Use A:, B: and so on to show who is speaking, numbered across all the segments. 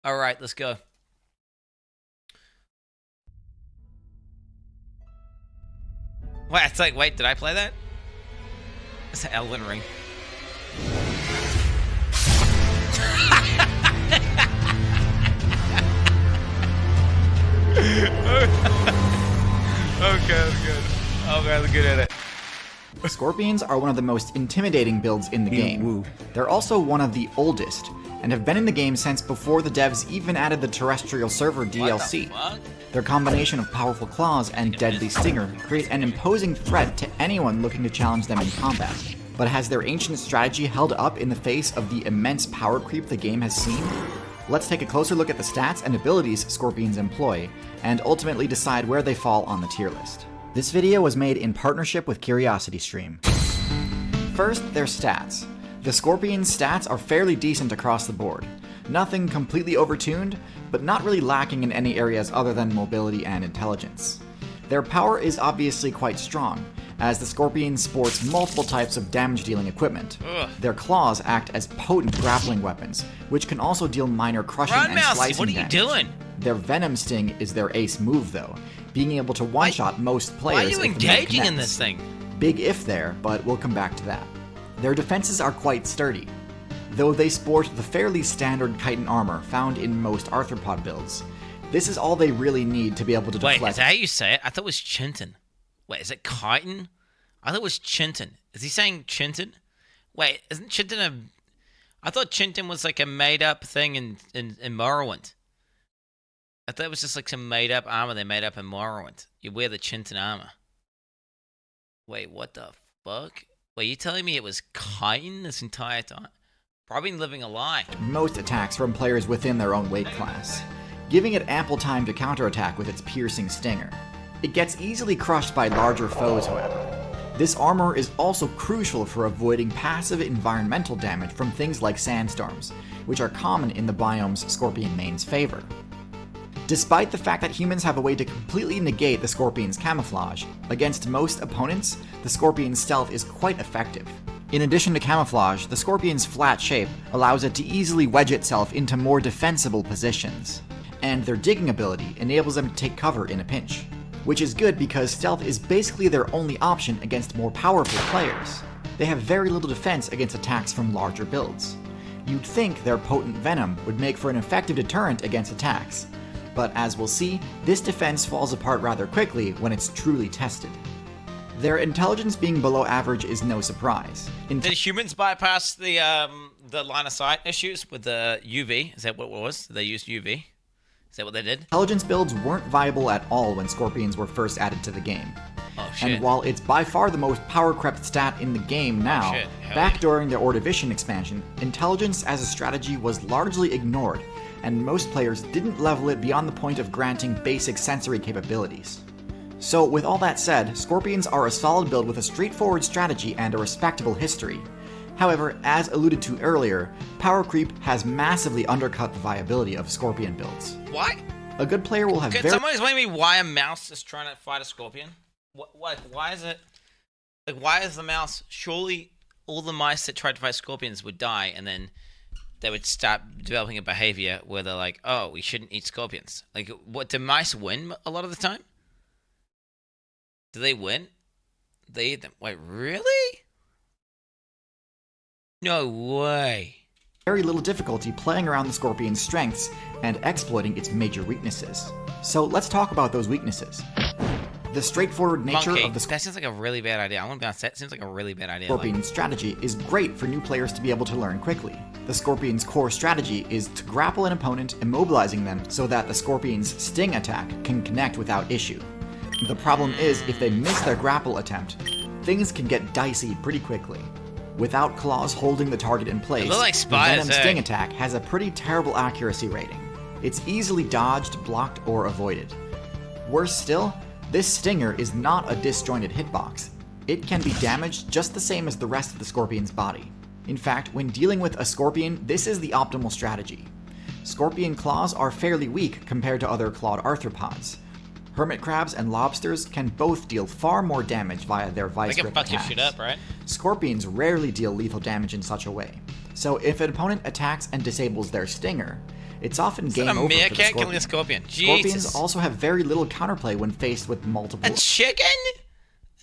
A: All right, let's go. Wait, it's like, wait, did I play that? It's an Elden Ring. Okay, that's good. Okay, let's get at it.
B: Scorpions are one of the most intimidating builds in the game. They're also one of the oldest, and have been in the game since before the devs even added the terrestrial server DLC. Their combination of powerful claws and deadly stinger create an imposing threat to anyone looking to challenge them in combat. But has their ancient strategy held up in the face of the immense power creep the game has seen? Let's take a closer look at the stats and abilities Scorpions employ, and ultimately decide where they fall on the tier list. This video was made in partnership with CuriosityStream. First, their stats. The Scorpion's stats are fairly decent across the board. Nothing completely overtuned, but not really lacking in any areas other than mobility and intelligence. Their power is obviously quite strong, as the Scorpion sports multiple types of damage-dealing equipment. Their claws act as potent grappling weapons, which can also deal minor crushing and slicing
A: what are you
B: damage.
A: doing?
B: Their Venom Sting is their ace move, though, being able to one-shot most players.
A: Why are you
B: if the move
A: engaging in
B: connects.
A: this thing?
B: Big if there, but we'll come back to that. Their defenses are quite sturdy, though they sport the fairly standard chitin armor found in most arthropod builds. This is all they really need to be able to deflect.
A: Wait, is that how you say it? I thought it was Chinton. Wait, is it chitin? I thought it was Chinton. Is he saying Chinton? Wait, isn't Chinton a... I thought Chinton was like a made-up thing in Morrowind. I thought it was just like some made-up armor they made up in Morrowind. You wear the Chinton armor. Wait, what the fuck? Wait, you telling me it was chitin this entire time? Probably been living a lie.
B: Most attacks from players within their own weight class, giving it ample time to counterattack with its piercing stinger. It gets easily crushed by larger foes, however. This armor is also crucial for avoiding passive environmental damage from things like sandstorms, which are common in the biomes Scorpion mains favor. Despite the fact that humans have a way to completely negate the Scorpion's camouflage, against most opponents, the Scorpion's stealth is quite effective. In addition to camouflage, the Scorpion's flat shape allows it to easily wedge itself into more defensible positions, and their digging ability enables them to take cover in a pinch, which is good because stealth is basically their only option against more powerful players. They have very little defense against attacks from larger builds. You'd think their potent venom would make for an effective deterrent against attacks, but as we'll see, this defense falls apart rather quickly when it's truly tested. Their intelligence being below average is no surprise.
A: Did humans bypass the line of sight issues with the UV? Is that what it was? They used UV? Is that what they did?
B: Intelligence builds weren't viable at all when Scorpions were first added to the game.
A: Oh shit.
B: And while it's by far the most power-crept stat in the game now, back during the Ordovician expansion, intelligence as a strategy was largely ignored, and most players didn't level it beyond the point of granting basic sensory capabilities. So with all that said, Scorpions are a solid build with a straightforward strategy and a respectable history. However, as alluded to earlier, power creep has massively undercut the viability of Scorpion builds.
A: Why?
B: A good player will have
A: Can someone explain to me why a mouse is trying to fight a scorpion? Why is it... Like, why is the mouse... Surely all the mice that tried to fight scorpions would die, and then they would start developing a behavior where they're like, oh, we shouldn't eat scorpions. Like, what, do mice win a lot of the time? Do they win? They eat them. Wait, really? No way.
B: Very little difficulty playing around the Scorpion's strengths and exploiting its major weaknesses. So let's talk about those weaknesses. The straightforward nature of the
A: That sounds like a really bad idea. I'm gonna be honest, that seems like a really bad idea.
B: Scorpion's strategy is great for new players to be able to learn quickly. The Scorpion's core strategy is to grapple an opponent, immobilizing them so that the Scorpion's sting attack can connect without issue. The problem is, if they miss their grapple attempt, things can get dicey pretty quickly. Without claws holding the target in place, the Venom Sting attack has a pretty terrible accuracy rating. It's easily dodged, blocked, or avoided. Worse still, this stinger is not a disjointed hitbox. It can be damaged just the same as the rest of the Scorpion's body. In fact, when dealing with a Scorpion, this is the optimal strategy. Scorpion claws are fairly weak compared to other clawed arthropods. Hermit crabs and lobsters can both deal far more damage via their vice grip attacks.
A: They can fuck your shit up, right?
B: Scorpions rarely deal lethal damage in such a way. So if an opponent attacks and disables their stinger, It's often
A: Is
B: game
A: that a
B: over for the
A: meerkat killing a
B: scorpion.
A: scorpion?
B: Scorpions
A: Jesus.
B: also have very little counterplay when faced with multiple
A: A chicken?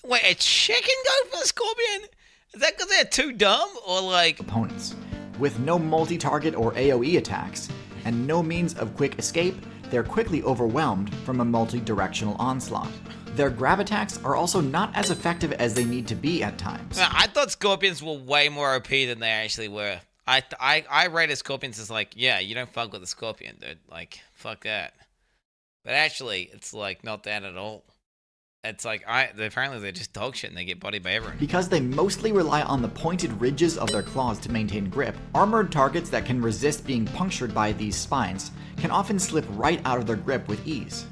A: Wait, a chicken go for a scorpion? Is that because they're too dumb? Or like...
B: opponents. With no multi-target or AoE attacks, and no means of quick escape, they're quickly overwhelmed from a multi-directional onslaught. Their grab attacks are also not as effective as they need to be at times.
A: I thought scorpions were way more OP than they actually were. I rated scorpions as like, yeah, you don't fuck with a scorpion, dude. Like, fuck that. But actually, it's like not that at all. It's like apparently they're just dog shit and they get bodied by everyone.
B: Because they mostly rely on the pointed ridges of their claws to maintain grip, armored targets that can resist being punctured by these spines can often slip right out of their grip with ease.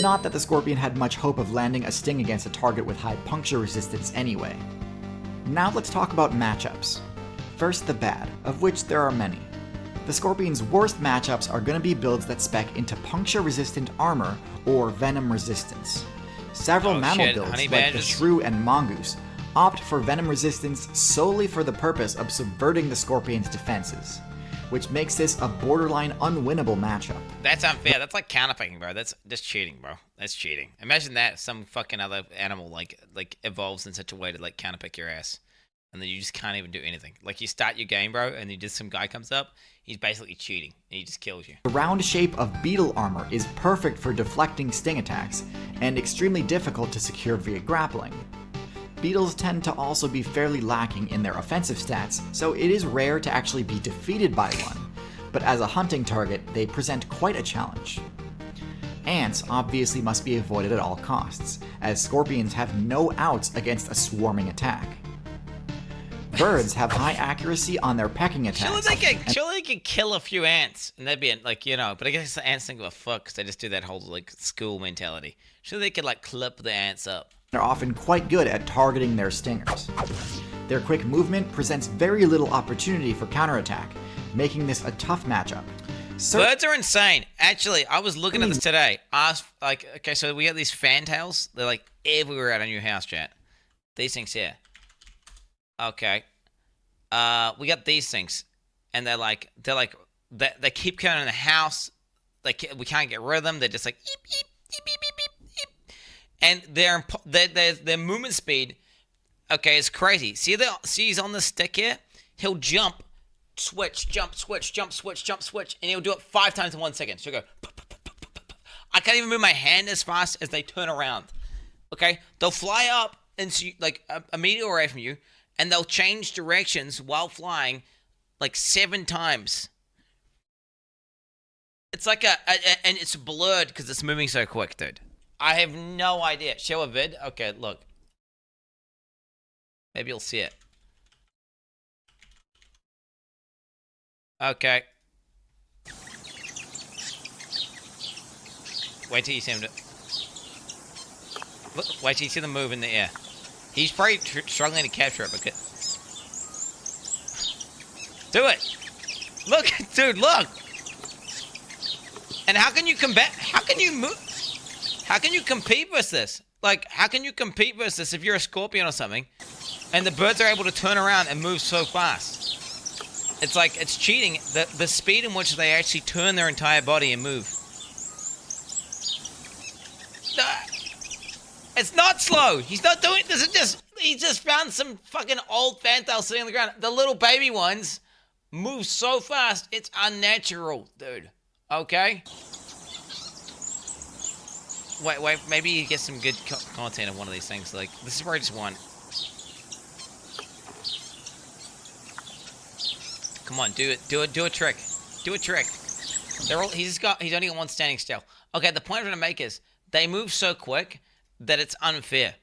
B: Not that the scorpion had much hope of landing a sting against a target with high puncture resistance anyway. Now let's talk about matchups. First, the bad, of which there are many. The scorpion's worst matchups are going to be builds that spec into puncture-resistant armor or venom resistance. Several mammal builds like the shrew and mongoose opt for venom resistance solely for the purpose of subverting the scorpion's defenses, which makes this a borderline unwinnable matchup.
A: That's unfair. That's like counterpicking, bro. That's cheating, bro. That's cheating. Imagine that some fucking other animal like evolves in such a way to like counterpick your ass, and then you just can't even do anything. Like you start your game, bro, and then just some guy comes up, he's basically cheating, and he just kills you.
B: The round shape of beetle armor is perfect for deflecting sting attacks, and extremely difficult to secure via grappling. Beetles tend to also be fairly lacking in their offensive stats, so it is rare to actually be defeated by one, but as a hunting target, they present quite a challenge. Ants obviously must be avoided at all costs, as scorpions have no outs against a swarming attack. Birds have high accuracy on their pecking attacks.
A: Surely they could kill a few ants, and they'd be like, you know. But I guess the ants don't give a fuck because they just do that whole like school mentality. Surely they could like clip the ants up.
B: They're often quite good at targeting their stingers. Their quick movement presents very little opportunity for counterattack, making this a tough matchup.
A: Birds are insane. Actually, I was looking at this today. Okay, so we got these fantails. They're like everywhere out on your house, chat. These things here. Okay. We got these things, and they keep coming in the house. We can't get rid of them. They're just like eep, eep, eep, eep, eep, eep, eep. And their movement speed, okay, is crazy. See he's on the stick here. He'll jump, switch, jump, switch, jump, switch, jump, switch, and he'll do it 5 times in 1 second. So he'll go. I can't even move my hand as fast as they turn around. Okay, they'll fly up and like a meter away from you. And they'll change directions while flying 7 times. It's like and it's blurred because it's moving so quick, dude. I have no idea. Show a vid? Okay, look. Maybe you'll see it. Okay. Wait till you see him. Look, wait till you see them move in the air. He's probably struggling to capture it, but do it. Look, dude, look. And how can you combat? How can you move? How can you compete with this? Like, how can you compete with this if you're a scorpion or something, and the birds are able to turn around and move so fast? It's like it's cheating. The speed in which they actually turn their entire body and move. It's not slow. He's not doing this. He just found some fucking old fantail sitting on the ground. The little baby ones move so fast. It's unnatural, dude. Okay? Wait. Maybe you get some good content of one of these things. Like, this is probably just one. Come on, do it. Do a trick. Do a trick. He's only got one standing still. Okay, the point I'm trying to make is they move so quick that it's unfair.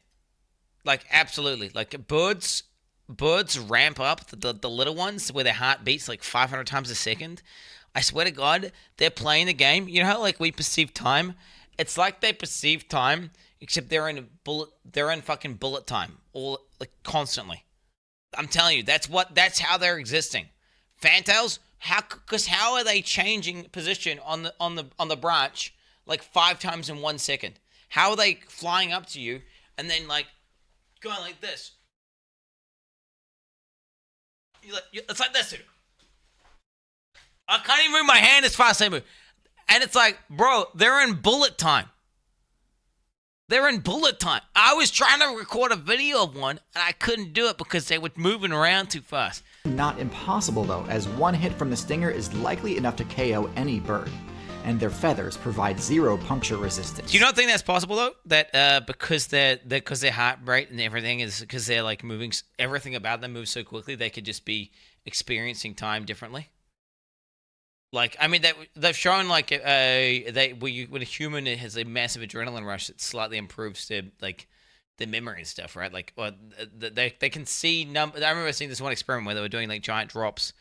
A: Like, absolutely. Like, birds ramp up, the little ones, where their heart beats like 500 times a second. I swear to God, they're playing the game. You know how, like, we perceive time? It's like they perceive time, except they're in fucking bullet time. All, like, constantly. I'm telling you, that's how they're existing. Fantails, how are they changing position on the branch, like, 5 times in 1 second? How are they flying up to you and then, like, going like this? It's like this, dude. I can't even move my hand as fast as they move. And it's like, bro, they're in bullet time. They're in bullet time. I was trying to record a video of one, and I couldn't do it because they were moving around too fast.
B: Not impossible, though, as one hit from the stinger is likely enough to KO any bird, and their feathers provide 0 puncture resistance.
A: Do you not think that's possible, though? That because their heart rate and everything is because they're like moving, everything about them moves so quickly, they could just be experiencing time differently? Like, I mean, they've shown like when a human has a massive adrenaline rush, it slightly improves their memory and stuff, right? Like, well, they can see numbers. I remember seeing this one experiment where they were doing like giant drops,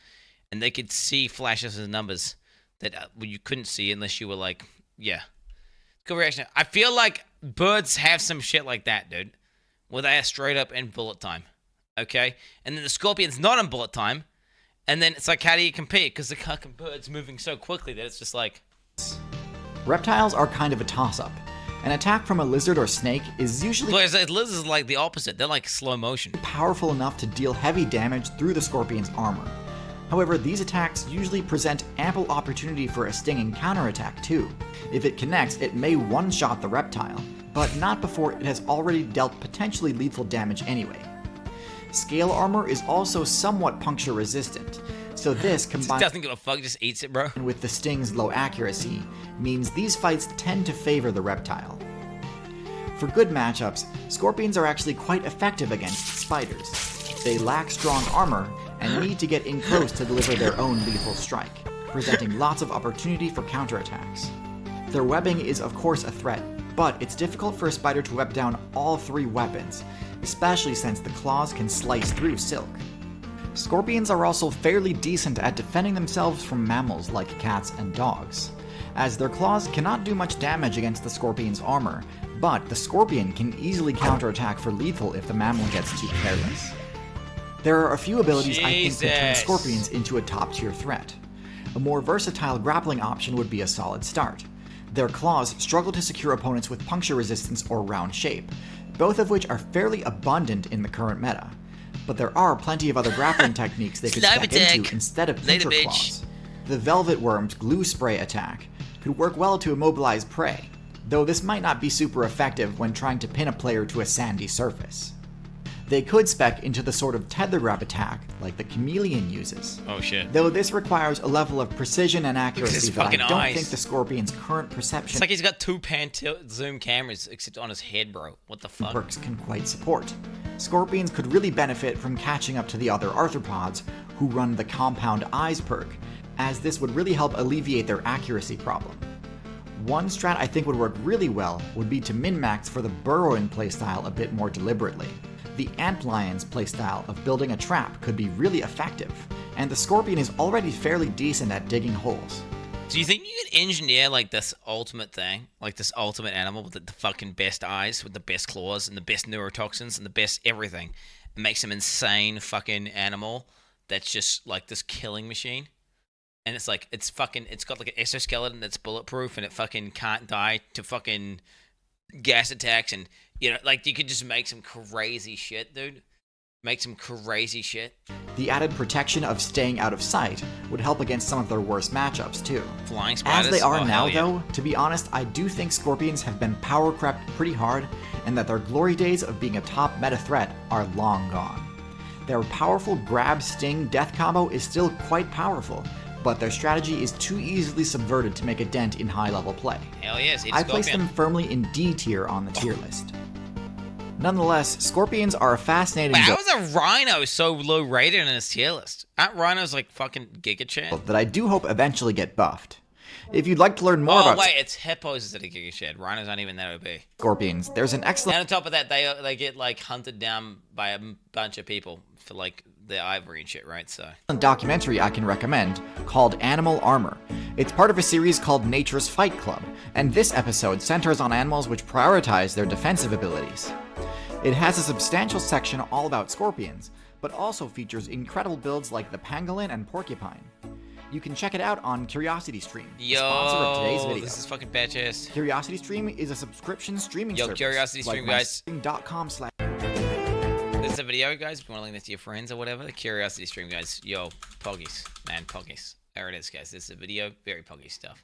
A: and they could see flashes of numbers that you couldn't see unless you were like, yeah. Good reaction. I feel like birds have some shit like that, dude, where they are straight up in bullet time, okay? And then the scorpion's not in bullet time. And then it's like, how do you compete? Because the fucking bird's moving so quickly that it's just like...
B: Reptiles are kind of a toss-up. An attack from a lizard or snake is usually...
A: Whereas lizards is like the opposite. They're like slow motion.
B: ...powerful enough to deal heavy damage through the scorpion's armor. However, these attacks usually present ample opportunity for a stinging counterattack too. If it connects, it may one-shot the reptile, but not before it has already dealt potentially lethal damage anyway. Scale armor is also somewhat puncture resistant, so this combined
A: doesn't give a fuck, just eats it, bro.
B: With the sting's low accuracy means these fights tend to favor the reptile. For good matchups, scorpions are actually quite effective against spiders. They lack strong armor and need to get in close to deliver their own lethal strike, presenting lots of opportunity for counterattacks. Their webbing is of course a threat, but it's difficult for a spider to web down all 3 weapons, especially since the claws can slice through silk. Scorpions are also fairly decent at defending themselves from mammals like cats and dogs, as their claws cannot do much damage against the scorpion's armor, but the scorpion can easily counterattack for lethal if the mammal gets too careless. There are a few abilities I think that turn scorpions into a top-tier threat. A more versatile grappling option would be a solid start. Their claws struggle to secure opponents with puncture resistance or round shape, both of which are fairly abundant in the current meta. But there are plenty of other grappling techniques they could step into instead of pincher claws. The Velvet Worm's glue spray attack could work well to immobilize prey, though this might not be super effective when trying to pin a player to a sandy surface. They could spec into the sort of tether grab attack like the chameleon uses.
A: Oh shit.
B: Though this requires a level of precision and accuracy that I don't
A: eyes.
B: think the scorpion's current perception
A: It's like he's got 2 pan zoom cameras except on his head, bro. What the fuck?
B: perks can quite support. Scorpions could really benefit from catching up to the other arthropods who run the compound eyes perk, as this would really help alleviate their accuracy problem. One strat I think would work really well would be to min-max for the burrowing playstyle a bit more deliberately. The Antlion's playstyle of building a trap could be really effective, and the scorpion is already fairly decent at digging holes.
A: Do you think you could engineer like this ultimate thing, like this ultimate animal with the fucking best eyes, with the best claws and the best neurotoxins and the best everything, and make some insane fucking animal that's just like this killing machine? And it's like, it's got like an exoskeleton that's bulletproof and it fucking can't die to fucking gas attacks, and you know, like you could just make some crazy shit, dude. Make some crazy shit.
B: The added protection of staying out of sight would help against some of their worst matchups too.
A: Flying spiders?
B: As they are now though, to be honest, I do think scorpions have been power crept pretty hard, and that their glory days of being a top meta threat are long gone. Their powerful grab sting death combo is still quite powerful, but their strategy is too easily subverted to make a dent in high-level play.
A: Hell yes,
B: I place them firmly in D tier on the tier list. Nonetheless, scorpions are a fascinating...
A: Wait, how is a rhino so low rated in his tier list? Aren't rhinos like fucking Giga Chad?
B: ...that I do hope eventually get buffed. If you'd like to learn more about...
A: Oh wait, it's hippos that are Giga Chad. Rhinos aren't even that OP.
B: Scorpions, there's an excellent...
A: And on top of that, they get like hunted down by a bunch of people for like their ivory and shit, right? So
B: documentary I can recommend called Animal Armor. It's part of a series called Nature's Fight Club, and this episode centers on animals which prioritize their defensive abilities. It has a substantial section all about scorpions, but also features incredible builds like the pangolin and porcupine. You can check it out on CuriosityStream, the sponsor of today's video.
A: This is fucking bitches.
B: CuriosityStream is a subscription streaming service.
A: CuriosityStream, guys.
B: .com/.
A: This is a video, guys. If you want to link this to your friends or whatever, the CuriosityStream, guys. Yo, poggies, man, poggies. There it is, guys. This is a video. Very punky stuff.